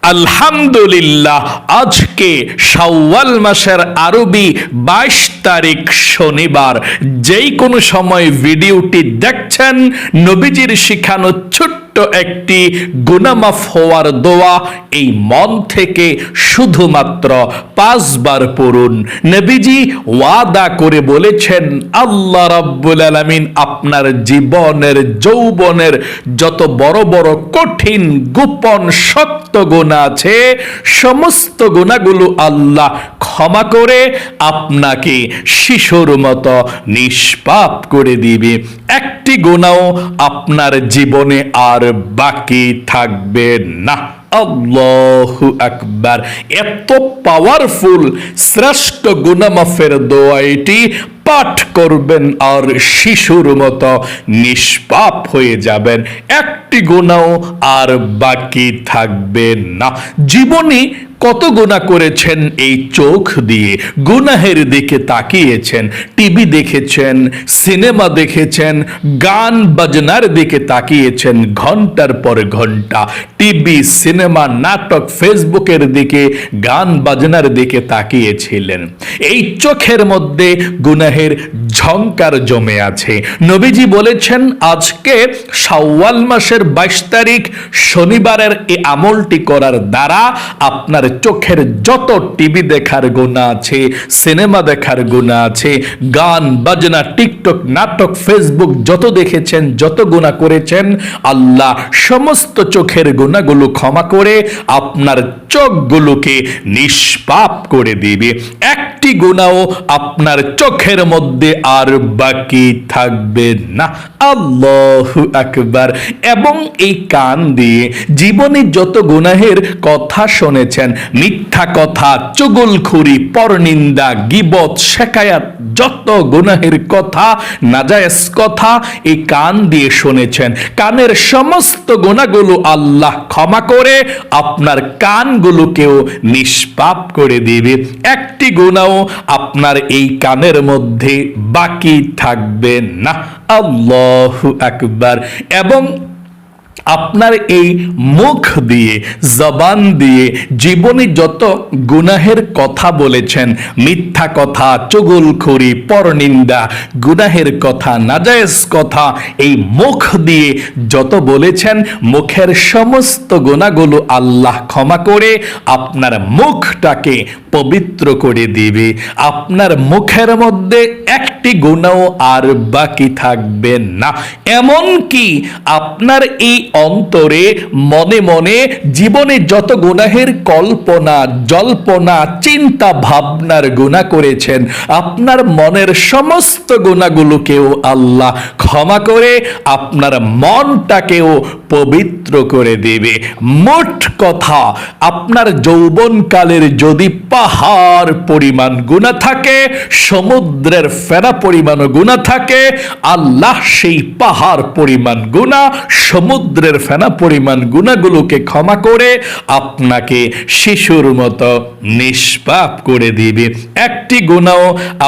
আলহামদুলিল্লাহ, আজকে শাওয়াল মাসের আরবি 22 তারিখ শনিবার। যেই কোনো সময় ভিডিওটি দেখছেন, নবীজির শিখানো ছোট্ট একটি গুনাহ মাফ হওয়ার দোয়া এই মন থেকে শুধুমাত্র 5 বার পড়ুন। নবীজি ওয়াদা করে বলেছেন, আল্লাহ রাব্বুল আলামিন আপনার জীবনের যৌবনের যত বড় বড় কঠিন গোপন শক্ত গুনাহ আছে, সমস্ত গুনাহগুলো আল্লাহ ক্ষমা করে আপনাকে শিশুর মতো নিষ্পাপ করে দিবে। একটি গুনাহ আপনার জীবনে আর বাকি থাকবে না। আল্লাহু আকবার। এত পাওয়ারফুল শ্রেষ্ঠ গুনাহ মাফের দোয়া এটি পাঠ করবেন আর শিশুর মতো নিষ্পাপ হয়ে যাবেন। একটি গুনাহ আর বাকি থাকবে না। জীবনে কত গুনাহ করেছেন এই চোখ দিয়ে, গুনাহের দিকে তাকিয়েছেন, টিভি দেখেছেন, সিনেমা দেখেছেন, গান বাজনার দিকে তাকিয়েছেন, ঘন্টার পর ঘন্টা টিভি, সিনেমা, নাটক, ফেসবুকের দিকে, গান বাজনার দিকে তাকিয়েছিলেন। এই চোখের মধ্যে গুনাহের ঝংকার জমে আছে। নবীজি বলেছেন, আজকে শাওয়াল মাসের 22 তারিখ শনিবারের এই আমলটি করার দ্বারা আপনার চোখের যত টিভি দেখার গুনাহ আছে, সিনেমা দেখার গুনাহ আছে, গান বাজনা, টিকটক, নাটক, ফেসবুক যত দেখেছেন, যত গুনাহ করেছেন, আল্লাহ সমস্ত চোখের গুনাহগুলো ক্ষমা করে আপনার চোখগুলোকে নিষ্পাপ করে দিবে। একটি গুনাহ আপনার চোখের মধ্যে আর বাকি থাকবে না। আল্লাহু আকবার। এবং এই কান দিয়ে জীবনে যত গুনাহের কথা শুনেছেন, মিথ্যা কথা, চুগলখুরি, পরনিন্দা, গীবত, শিকায়াত, যত গুনাহের কথা, নাজায়েজ কথা এই কান দিয়ে শুনেছেন, কানের সমস্ত গুনাহগুলো আল্লাহ ক্ষমা করে আপনার কানগুলোকেও নিষ্পাপ করে দিবে। একটি গুনাহ আপনার এই কানের মধ্যে বাকি থাকবে না। আল্লাহু আকবার। এবং আপনার এই মুখ দিয়ে, জবান দিয়ে জীবনে যত গুনাহের কথা বলেছেন, মিথ্যা কথা, চুগলখড়ি, পরনিন্দা, গুনাহের কথা, নাজায়েজ কথা, এই মুখ দিয়ে যত বলেছেন, মুখের সমস্ত গুনাহগুলো আল্লাহ ক্ষমা করে আপনার মুখটাকে পবিত্র করে দিবে। আপনার মুখের মধ্যে একটি গুনাহ আর বাকি থাকবে না। এমন কি আপনার এই অন্তরে, মনে মনে জীবনে যত গুনাহের কল্পনা, জল্পনা, চিন্তা ভাবনার গুনাহ করেছেন, আপনার মনের সমস্ত গুনাহগুলোকেও আল্লাহ ক্ষমা করে আপনার মনটাকেও পবিত্র করে দেবে। মোট কথা, আপনার যৌবনকালের যদি পাহাড় পরিমাণ গুনাহ থাকে, সমুদ্রের ফেনা পরিমাণ গুনাহ থাকে, আল্লাহ সেই পাহাড় পরিমাণ গুনাহ, সমুদ্রের ফেনা পরিমাণ গুনাহগুলোকে ক্ষমা করে আপনাকে শিশুর মতো নিষ্পাপ করে দিবে। একটি গুনাহ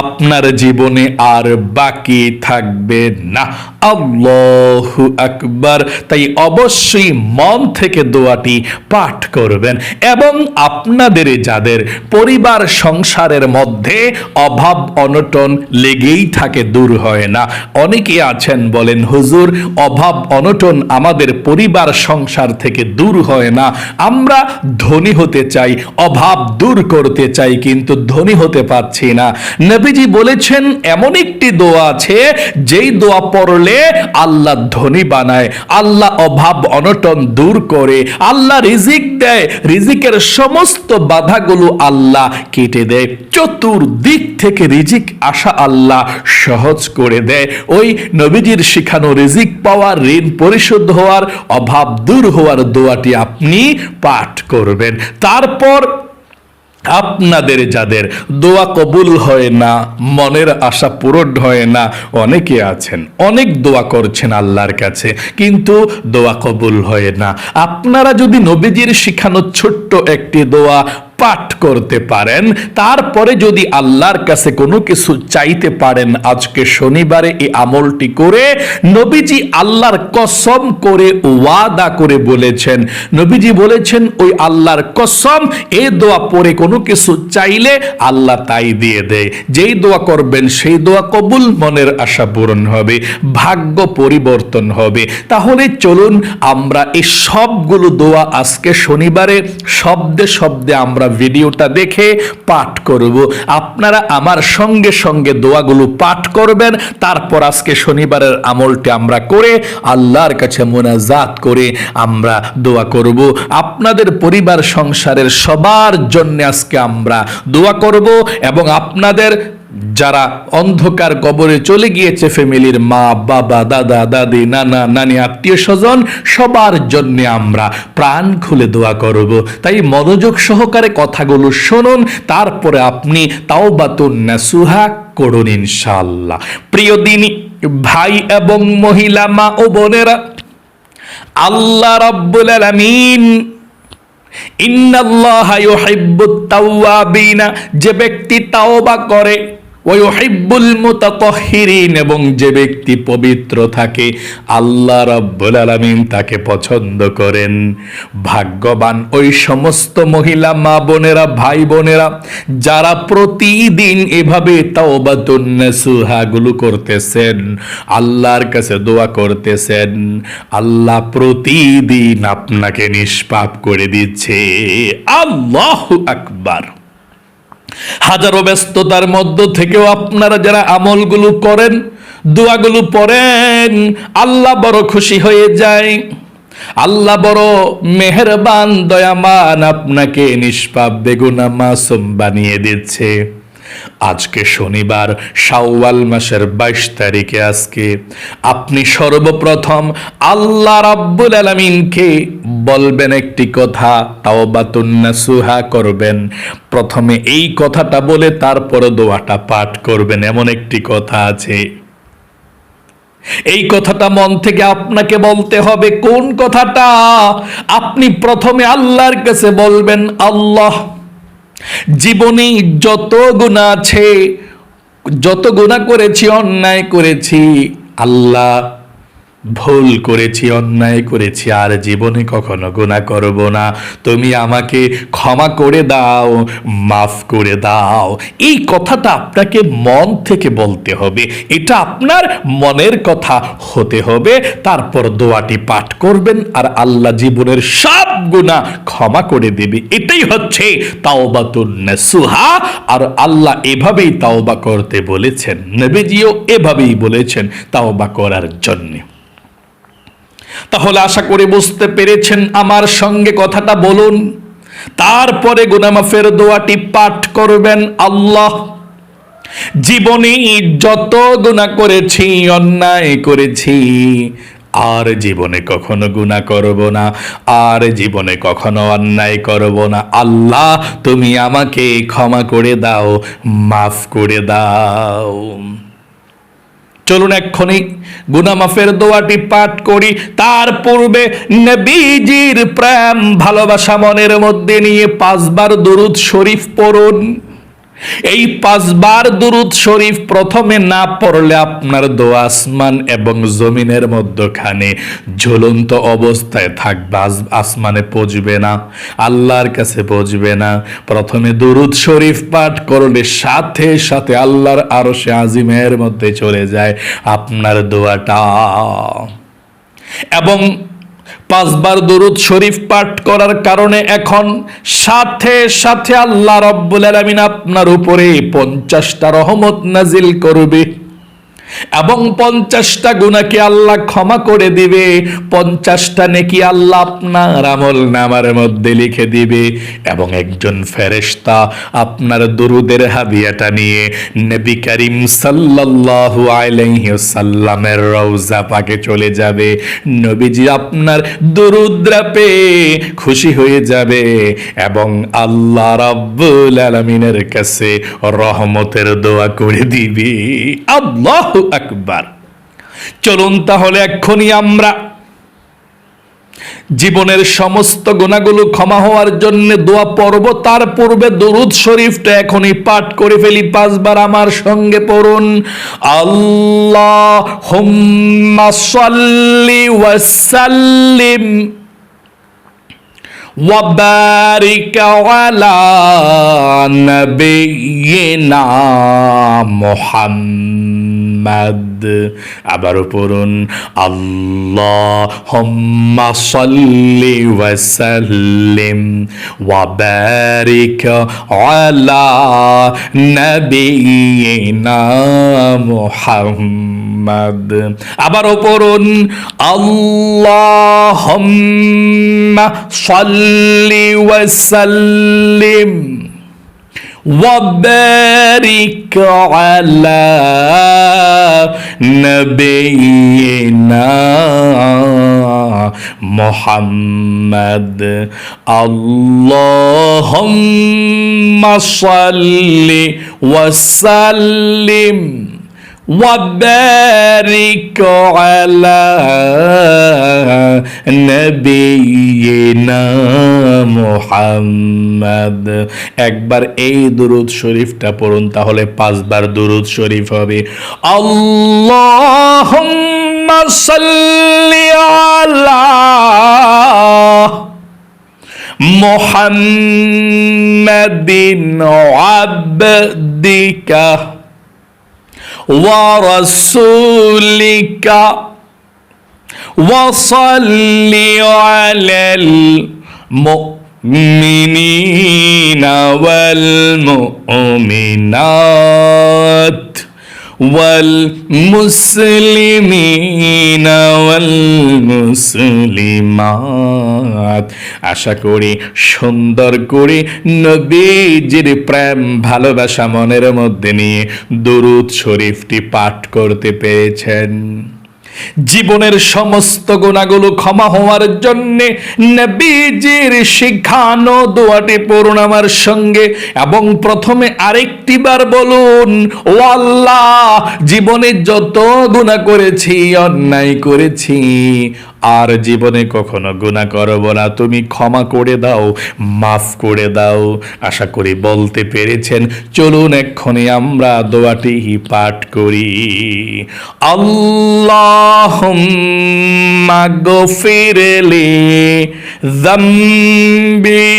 আপনার জীবনে আর বাকি থাকবে না। আল্লাহু আকবার। তাই অবশ্যই মন থেকে দোয়াটি পাঠ করবেন। এবং আপনাদের যাদের পরিবার সংসারের মধ্যে অভাব অনটন লেগেই থাকে, দূর হয় না, অনেকে আছেন বলেন, হুজুর অভাব অনটন আমাদের পরিবার সংসার থেকে দূর হয় না, আমরা ধনী হতে চাই, অভাব দূর করতে চাই, কিন্তু ধনী হতে পারছি না। নবীজি বলেছেন, এমন একটি দোয়া আছে যেই দোয়া পড়লে আল্লাহ ধনী বানায়, আল্লাহ অভাব অনটন দূর করে, আল্লাহ রিজিক দেয়, রিজিকের সমস্ত বাধাগুলো আল্লাহ কেটে দেয়, চতুর্দিক থেকে রিজিক আসা আল্লাহ সহজ করে দেয়। ওই নবীজির শিখানো রিজিক পাওয়ার, ঋণ পরিশোধ হওয়ার, অভাব দূর হওয়ার দোয়াটি আপনি পাঠ করবেন। তারপর আপনাদের যাদের দোয়া কবুল হয় না, মনের আশা পূরণ হয় না, অনেকে আছেন অনেক দোয়া করছেন আল্লাহর কাছে, কিন্তু দোয়া কবুল হয় না, আপনারা যদি নবীজির শিখানো ছোট্ট একটি দোয়া পাঠ করতে পারেন, তারপরে যদি আল্লাহর কাছে কোনো কিছু চাইতে পারেন, আজকে শনিবারে এই আমলটি করে নবীজি আল্লাহর কসম করে ওয়াদা করে বলেছেন, নবীজি বলেছেন ওই আল্লাহর কসম, এই দোয়া পরে কোনো কিছু চাইলে আল্লাহ তাই দিয়ে দেয়। যেই দোয়া করবেন সেই দোয়া কবুল, মনের আশা পূরণ হবে, ভাগ্য পরিবর্তন হবে। তাহলে চলুন আমরা এই সবগুলো দোয়া আজকে শনিবারে শব্দে শব্দে আমরা ভিডিওটা দেখে পাঠ করব। আপনারা আমার সঙ্গে সঙ্গে দোয়াগুলো পাঠ করবেন, তারপর আজকে শনিবারের আমলটি আমরা করে আল্লাহর কাছে মোনাজাত করে আমরা দোয়া করব। আপনাদের পরিবার সংসারের সবার জন্য আজকে আমরা দোয়া করব, এবং আপনাদের যারা অন্ধকার কবরে চলে গিয়েছে, ফ্যামিলির মা বাবা দাদা দাদি নানা নানি আত্মীয় স্বজন সবার জন্য আমরা প্রাণ খুলে দোয়া করব। তাই মনোযোগ সহকারে কথাগুলো শুনুন, তারপরে আপনি তাওবাতুন নাসুহা করুন ইনশাআল্লাহ। প্রিয় দিনী ভাই এবং মহিলা মা ও বোনেরা, আল্লাহ রাব্বুল আলামিন ইন্নাল্লাহা ইউহিব্বুত তাওয়াবিনা, যে ব্যক্তি তাওবা করে, ওয়া ইউহিব্বুল মুতাতাহহিরিন, এবং যে ব্যক্তি পবিত্র থাকে আল্লাহ রাব্বুল আলামিন তাকে পছন্দ করেন। ভাগ্যবান ওই সমস্ত মহিলা মা বোনেরা ভাই বোনেরা যারা প্রতিদিন এভাবে তাওবাতুন নাসুহা গুলো করতেছেন, আল্লাহর কাছে দোয়া করতেছেন, আল্লাহ প্রতিদিন আপনাকে নিষ্পাপ করে দিচ্ছে। আল্লাহু আকবার। হাজারো ব্যস্ততার মধ্য থেকেও আপনারা যারা আমলগুলো করেন, দোয়াগুলো পড়েন, আল্লাহ বড় খুশি হয়ে যায়, আল্লাহ বড় মেহেরবান দয়াবান, আপনাকে নিষ্পাপ বেগুনা মাসুম বানিয়ে দিচ্ছে। আজকে শনিবার, শাওয়াল মাসের 22 তারিখে আজকে আপনি সর্বপ্রথম আল্লাহ রাব্বুল আলামিনকে বলবেন একটি কথা, তাওবাতুন নাসুহা করবেন। প্রথমে এই কথাটা বলে তারপরে দোয়াটা পাঠ করবেন। এমন একটি কথা আছে, এই কথাটা মন থেকে আপনাকে বলতে হবে। কোন কথাটা? আপনি প্রথমে আল্লাহর কাছে বলবেন, আল্লাহ, জীবনে যত গুনাহ আছে, যত গুনাহ করেছি, অন্যায় করেছি, আল্লাহ ভুল করেছি, অন্যায় করেছি, আর জীবনে কখনো গুনাহ করব না, তুমি আমাকে ক্ষমা করে দাও, মাফ করে দাও। এই কথাটা আপনাকে মন থেকে বলতে হবে, এটা আপনার মনের কথা হতে হবে। তারপর দোয়াটি পাঠ করবেন, আর আল্লাহ জীবনের সব গুনাহ ক্ষমা করে দেবে। এটাই হচ্ছে তাওবাতুন নাসুহা। আর আল্লাহ এভাবেই তাওবা করতে বলেছেন, নবীজিও এভাবেই বলেছেন তাওবা করার জন্য। তাহলে আশা করি বুঝতে পেরেছেন, আমার সঙ্গে কথাটা বলুন, তারপরে গুনাহ মাফের দোয়াটি পাঠ করবেন। আল্লাহ, জীবনে যত গুনাহ করেছি, অন্যায় করেছি, আর জীবনে কখনো গুনাহ করব না, আর জীবনে কখনো অন্যায় করব না, আল্লাহ তুমি আমাকে ক্ষমা করে দাও, মাফ করে দাও। চলুন এক্ষুনি গুনাহ মাফের দোয়াটি পাঠ করি। তার পূর্বে নবীজির প্রেম ভালোবাসা মনের মধ্যে নিয়ে 5 বার দুরূদ শরীফ পড়ুন। এই 5 বার দুরূদ শরীফ প্রথমে না পড়লে আপনার দোয়া আসমান এবং জমিনের মধ্যখানে ঝুলন্ত অবস্থায় থাকবে, আসমানে পৌঁছবে না, আল্লাহর কাছে পৌঁছবে না। প্রথমে দুরূদ শরীফ পাঠ করলে সাথে সাথে আল্লাহর আরশে আজিমের মধ্যে চলে যায় আপনার দোয়াটা। এবং 5 বার দুরূদ শরীফ পাঠ করার কারণে এখন সাথে সাথে আল্লাহ রাব্বুল আলামিন আপনার উপরে 50টা রহমত নাজিল করবে, এবং 50টা গুনাহকে আল্লাহ ক্ষমা করে দিবে, 50টা নেকি আল্লাহ আপনার আমল নামার মধ্যে লিখে দিবে। এবং একজন ফেরেশতা আপনার দুরুদের হাদিয়াটা নিয়ে নবী করিম সাল্লাল্লাহু আলাইহি ওয়াসাল্লামের রওজা পাকে চলে যাবে। নবীজি আপনার দুরুদ পেয়ে খুশি হয়ে যাবে এবং আল্লাহ রাব্বুল আলামিনের কাছে রহমতের দোয়া করে দিবে। আল্লাহু আকবার। চলুন তাহলে এক্ষুনি আমরা জীবনের সমস্ত গুনাহগুলো ক্ষমা হওয়ার জন্য দোয়া পড়ব, তার পূর্বে দরুদ শরীফটা এখনই পাঠ করে ফেলি 5 বার। আমার সঙ্গে পড়ুন, আল্লাহুম্মা সাল্লি ওয়া সাল্লিম ওয়া বারিক আলা নাবিয়িনা মুহাম্মাদ। আবারও পড়ুন, আল্লাহুম্মা সাল্লি ওয়া সাল্লিম ওয়া বারিক আলা নাবিয়িনা মুহাম্মাদ। আবারও পড়ুন, আল্লাহুম্মা সাল্লি ওয়া সাল্লিম ওয়া বারিক আলা নাবিয়িনা মুহাম্মাদ। আল্লাহুম্মা সাল্লি ওয়া সাল্লিম ওয়া বারিক আলা নাবিয়িনা মুহাম্মাদ। একবার এই দুরূদ শরীফটা পড়ুন, তাহলে 5 বার দুরূদ শরীফ হবে। আল্লাহুম্মা সাল্লি আলা মুহাম্মাদিন আবদিকা ওয়া রাসূলিকা ওয়া সাল্লি আলাল মুমিনিনা ওয়াল মুমিনাত ওয়াল মুসলিমিনা ওয়াল মুসলিমাত। আশা করি সুন্দর করে নবীজির প্রেম ভালোবাসা মনের মধ্যে নিয়ে দরুদ শরীফটি পাঠ করতে পেরেছেন। জীবনের সমস্ত গুনাহগুলো ক্ষমা হওয়ার জন্য নবীজির শিখানো দোয়াটি পড়ুন আমার সঙ্গে, এবং প্রথমে আরেকটি বার বলুন, ও আল্লাহ, জীবনে যত গুনাহ করেছি, অন্যায় করেছি, আর জীবনে কখনো গুনাহ করব না, তুমি ক্ষমা করে দাও, মাফ করে দাও। আশা করি বলতে পেরেছেন। চলুন এক্ষুনি আমরা দোয়াটি পাঠ করি। আল্লাহুম্মা গফিরলি যামবি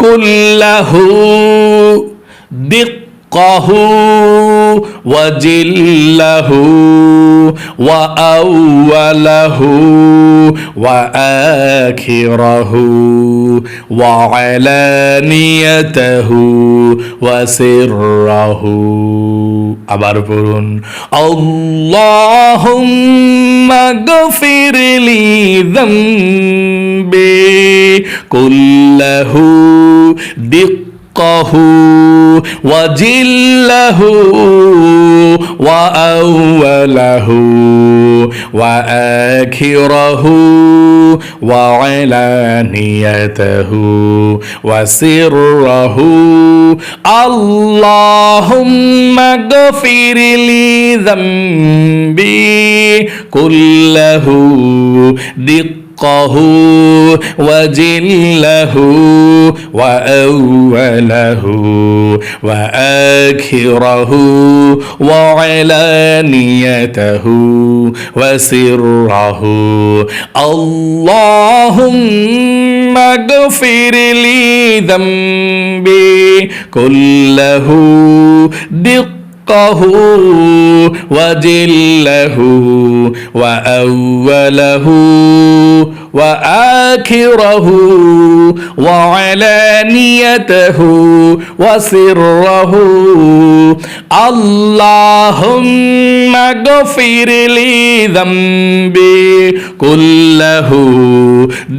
কুল্লাহু দিক্কাহু ওয়া জিল্লাহু ওয়া আউওয়ালাহু ওয়া আখিরাহু ওয়া আলানিয়াতাহু ওয়া সিররাহু। আবার পড়ুন, আল্লাহুম্মা গফিরলি যামবি কুল্লাহু দিক্কাহু ওয়া জিল্লাহু ওয়া আউওয়ালাহু ওয়া আখিরাহু ওয়া আলানিয়াতাহু ওয়া সিররাহু। আল্লাহুম্মা গফিরলি যামবি কুল্লাহু দিক্কাহু ওয়া জিল্লাহু ওয়া আউওয়ালাহু ওয়া আখিরাহু ওয়া আলানিয়াতাহু ওয়া সিররাহু। আল্লাহুম্মা গফিরলি যামবি কুল্লাহু দিক্কাহু ওয়া জিল্লাহু ওয়া আউওয়ালাহু ওয়া আখিরাহু ওয়া আলানিয়াতাহু ওয়া সিররাহু। আল্লাহুম্মা গফিরলি যামবি কুল্লাহু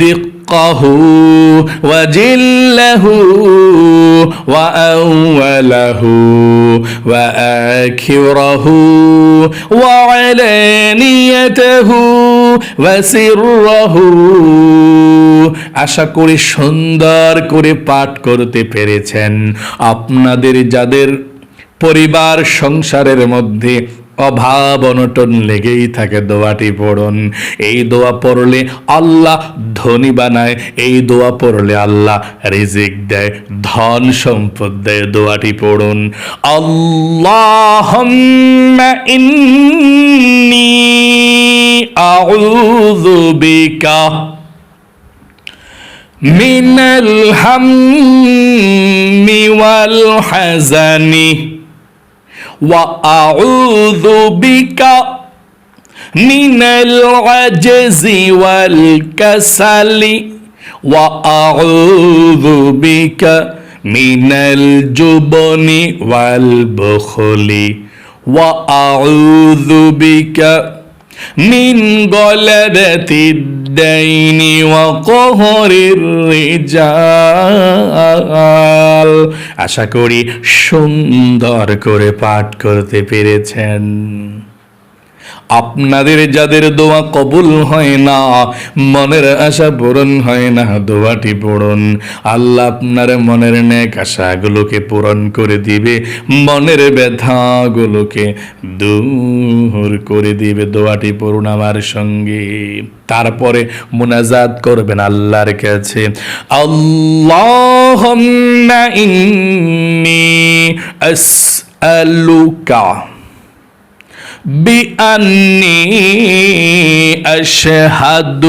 দিক্কাহু ওয়া জিল্লাহু ওয়া আউওয়ালাহু ওয়া আখিরাহু ওয়া আলানিয়াতাহু ওয়া সিররাহু। আশা করি সুন্দর করে পাঠ করতে পেরেছেন। আপনাদের যাদের পরিবার সংসারের মধ্যে অভাব অনটন লেগেই থাকে, দোয়াটি পড়ুন। এই দোয়া পড়লে আল্লাহ ধনী বানায়, এই দোয়া পড়লে আল্লাহ রিজিক দেয়, ধন সম্পদ দেয়। দোয়াটি পড়ুন, আল্লাহুম্মা ইন্নী আউযু বিকা মিনাল হাম্মি ওয়াল হাযানি وأعوذ بك من العجز والكسل وأعوذ بك من الجبن والبخل وأعوذ بك من غلبة الدين وقهر الرجال। আশা করি সুন্দর করে পাঠ করতে পেরেছেন। আপনাদের যাদের দোয়া কবুল হয় না, মনের আশা পূরণ হয় না, দোয়াটি পড়ুন, আল্লাহ আপনার মনের নেক আশাগুলোকে পূরণ করে দিবে, মনের ব্যথাগুলোকে দূর করে দিবে। দোয়াটি পড়ুন আমার সঙ্গে, তারপরে মুনাজাত করবেন আল্লাহর কাছে, আল্লাহুম্মা ইন্নী আসআলুকা بأني أشهد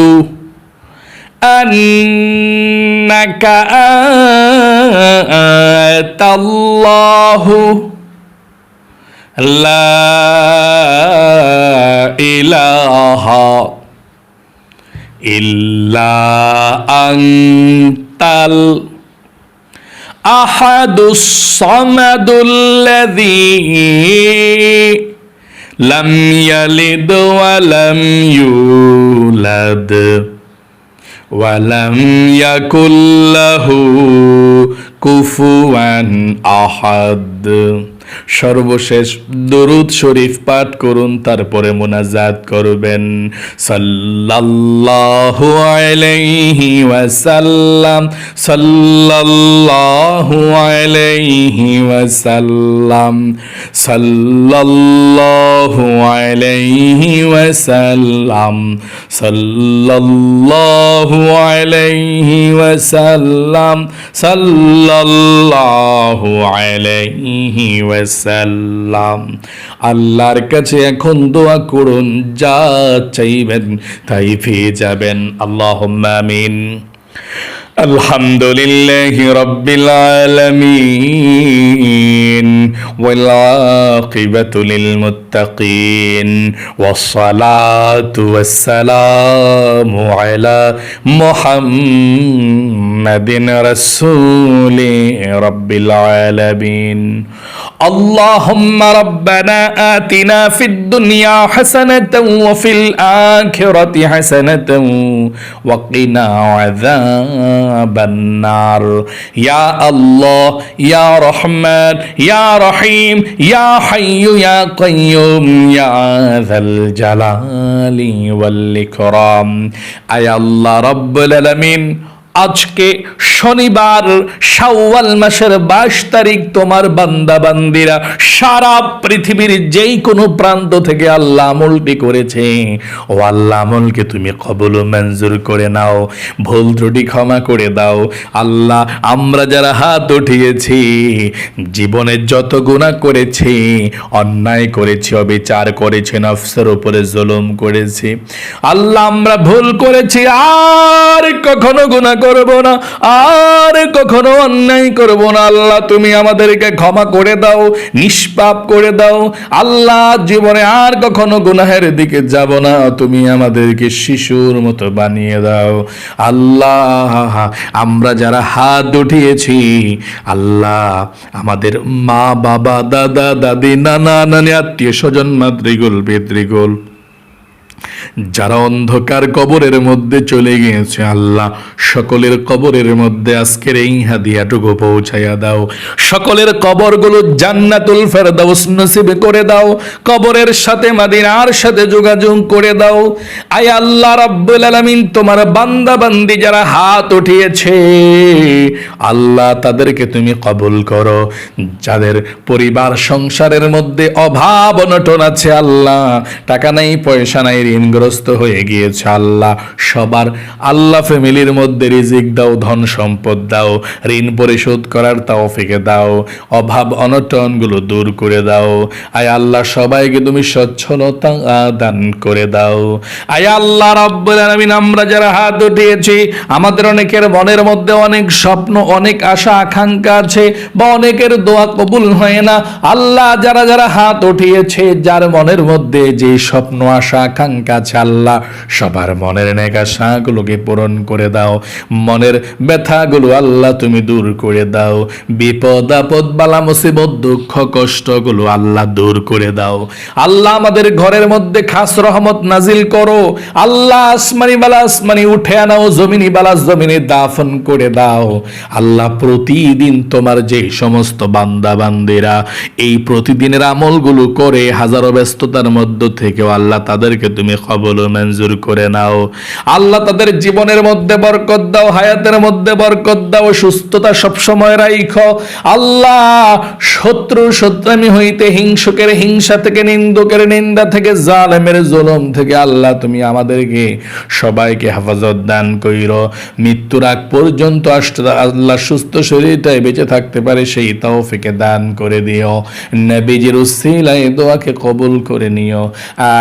أنك أنت الله لا إله إلا أنت الأحد الصمد الذي لم يلد ولم يولد ولم يكن له كفوا أحد। সর্বশেষ দরুদ শরীফ পাঠ করুন, তারপরে মুনাজাত করবেন, সাল্লাল্লাহু আলাইহি ওয়াসাল্লাম, সাল্লাল্লাহু আলাইহি ওয়াসাল্লাম, সাল্লাল্লাহু আলাইহি ওয়াসাল্লাম, সাল্লাল্লাহু আলাইহি ওয়াসাল্লাম, সাল্লাল্লাহু আলাইহি ওয়াসাল্লাম। আল্লাহর কাছে এখন দোয়া করুন, যা চাইবেন তাই পেয়ে যাবেন। আল্লাহুম্মা আমিন। আলহামদুলিল্লাহি রাব্বিল আলামিন ওয়াল আকিবাতু লিল মুত্তাকিন ওয়াস সালাতু ওয়াস সালামু আলা মুহাম্মাদিন রাসূলি রাব্বিল আলামিন। اللهم ربنا آتنا في الدنيا حسنة وفي الآخرة حسنة وقنا عذاب النار يا الله يا رحمن يا رحيم يا حي يا قيوم يا ذا الجلال والإكرام أي الله رب العالمين। আজকে শনিবার, শাওয়াল মাসের 22 তারিখ, তোমার বান্দা বান্দিরা সারা পৃথিবীর যেই কোনো প্রান্ত থেকে আল্লাহ আমলটি করেছে, ও আল্লাহ আমলকে তুমি কবুল ও মঞ্জুর করে নাও, ভুল ত্রুটি ক্ষমা করে দাও। আল্লাহ, আমরা যারা হাত উঠিয়েছি, জীবনে যত গুনাহ করেছি, অন্যায় করেছি, অবিচার করেছি, নফসের উপরে জুলুম করেছি, আল্লাহ আমরা ভুল করেছি, আর কখনো গুনাহ করব না, আর কখনো অন্যায় করব না। আল্লাহ তুমি আমাদেরকে ক্ষমা করে দাও, নিষ্পাপ করে দাও। আল্লাহ জীবনে আর কখনো গুনাহের দিকে যাব না, তুমি আমাদেরকে শিশুর মতো বানিয়ে দাও। আল্লাহ, আমরা যারা হাত উঠিয়েছি, আল্লাহ আমাদের মা বাবা, দাদা দাদি, নানা নানি, আত্মীয় স্বজন, মাতৃকুল পিতৃকুল, যারা অন্ধকার কবরের মধ্যে চলে গিয়েছে আল্লাহ, সকলের কবরের মধ্যে আজকের এই হাদিয়াটুকু পৌঁছাইয়া দাও। সকলের কবরগুলো জান্নাতুল ফেরদাউস নসিব করে দাও। কবরের সাথে মদিনার সাথে যোগাযোগ করে দাও। আয় আল্লাহ রাব্বুল আলামিন, তোমার বান্দা বান্দি যারা হাত উঠিয়েছে আল্লাহ, তাদেরকে তুমি কবুল করো। যাদের পরিবার সংসারের মধ্যে অভাব অনটন আছে আল্লাহ, টাকা নাই পয়সা নাই, ঋণগ্রস্ত হয়ে গিয়েছে আল্লাহ, সবার আল্লাহ ফ্যামিলির মধ্যে রিজিক দাও, ধন সম্পদ দাও, ঋণ পরিশোধ করার তৌফিক দাও, অভাব অনটন গুলো দূর করে দাও। আয় আল্লাহ, সবাইকে তুমি সচ্ছলতা দান করে দাও। আয় আল্লাহ রাব্বুল আলামিন, আমরা যারা হাত উঠিয়েছি আমাদের অনেকের মনের মধ্যে অনেক স্বপ্ন, অনেক আশা আকাঙ্ক্ষা আছে, বা অনেকের দোয়া কবুল হয় না আল্লাহ। যারা যারা হাত উঠিয়েছে, যার মনের মধ্যে যে স্বপ্ন আশা আকাঙ্ক্ষা আছে আল্লাহ, সবার মনের নেক আশাগুলোকে পূরণ করে দাও। মনের ব্যথাগুলো আল্লাহ তুমি দূর করে দাও। বিপদ আপদ বালা মুসিবত দুঃখ কষ্টগুলো আল্লাহ দূর করে দাও। আল্লাহ আমাদের ঘরের মধ্যে খাস রহমত নাজিল করো আল্লাহ। আসমানি বালা আসমানি উঠে আনাও, জমিনি বালা জমিনে দাফন করে দাও আল্লাহ। প্রতিদিন তোমার যে সমস্ত বান্দা বান্দিরা এই প্রতিদিনের আমলগুলো করে হাজারো ব্যস্ততার মধ্য থেকে আল্লাহ, তাদেরকে তুমি কবুল ও মঞ্জুর করে নাও আল্লাহ। তাদের জীবনের মধ্যে বরকত দাও, হায়াতের মধ্যে বরকত দাও, সুস্থতা সব সময় রাখো আল্লাহ। শত্রু শত্রামি হইতে, হিংসুকের হিংসা থেকে, নিন্দুকের নিন্দা থেকে, জালেমের জুলুম থেকে আল্লাহ তুমি আমাদেরকে সবাইকে হেফাজত দান কইরো। মৃত্যুর আগ পর্যন্ত আল্লাহ সুস্থ শরীরটাই বেঁচে থাকতে পারে সেই তৌফিকে দান করে দিও। নবীজির উসিলায় দোয়াকে কবুল করে নিও।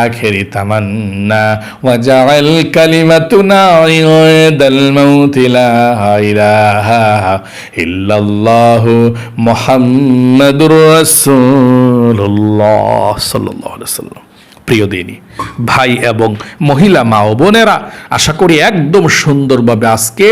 আখেরি তামান্না ওয়াজআল কালিমাতুনা ইনদাল মাউত লা ইলাহা ইল্লাল্লাহু মুহাম্মাদুর রাসূলুল্লাহ সাল্লাল্লাহু আলাইহি ওয়াসাল্লাম। প্রিয় দিনী ভাই এবং মহিলা মা ও বোনেরা, আশা করি একদম সুন্দরভাবে আজকে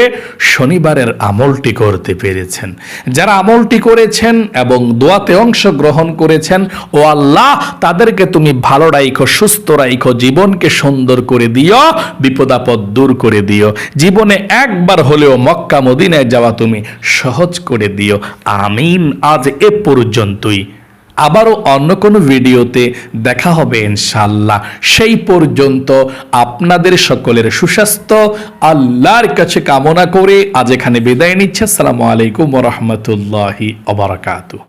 শনিবারের আমলটি করতে পেরেছেন। যারা আমলটি করেছেন এবং দোয়াতে অংশগ্রহণ করেছেন, ও আল্লাহ তাদেরকে তুমি ভালো রাখো, সুস্থ রাখো, জীবনকে সুন্দর করে দিও, বিপদ আপদ দূর করে দিও। জীবনে একবার হলেও মক্কা মদিনায় যাওয়া তুমি সহজ করে দিও। আমিন। আজ এ পর্যন্তই। আবারও অন্য কোনো ভিডিওতে দেখা হবে ইনশাআল্লাহ। সেই পর্যন্ত আপনাদের সকলের সুস্বাস্থ্য আল্লাহর কাছে কামনা করে আজ এখানে বিদায় নিচ্ছে। আসসালামু আলাইকুম ওয়া রাহমাতুল্লাহি ওয়া বারাকাতুহু।